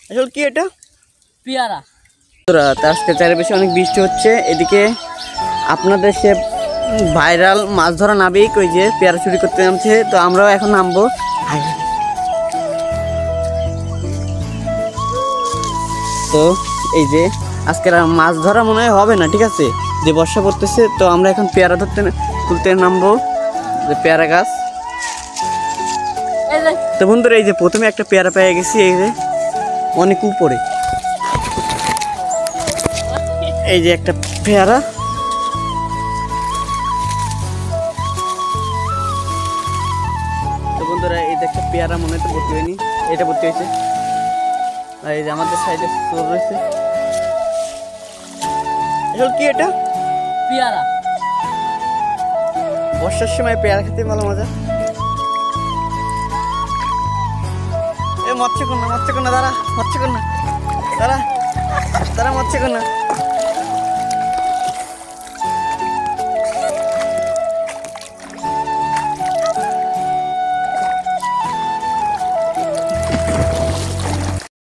আসলে কি এটা? পেয়ারা। আজকে চারিপাশে অনেক বৃষ্টি হচ্ছে, এদিকে আপনাদের সে ভাইরাল মাছ ধরা নাবিক ওই যে পেয়ারা চুরি করতে নামছে, তো আমরাও এখন নামবো। তো এই যে আজকের আর মাছ ধরা মনে হয় হবে না, ঠিক আছে, যে বর্ষা পড়তেছে, তো আমরা এখন পেয়ারা তুলতে নামবো, যে পেয়ারা গাছ। তো বন্ধুরা এই যে প্রথমে একটা পেয়ারা পেয়ে গেছি, এই যে অনেক উপরে, এই যে একটা পেয়ারা। তো বন্ধুরা এই যে একটা পেয়ারা মনে হয় তো ভর্তি হয়নি, এটা ভর্তি হয়েছে। আর এই যে আমাদের সাইডে চোর রয়েছে। আসলে কি এটা? পেয়ারা। বর্ষার সময় পেয়ারা খেতে ভালো মজা। এ মৎস্য কন্যা দাঁড়া, মৎস্য কন্যা দাঁড়া, মৎস্য কন্যা।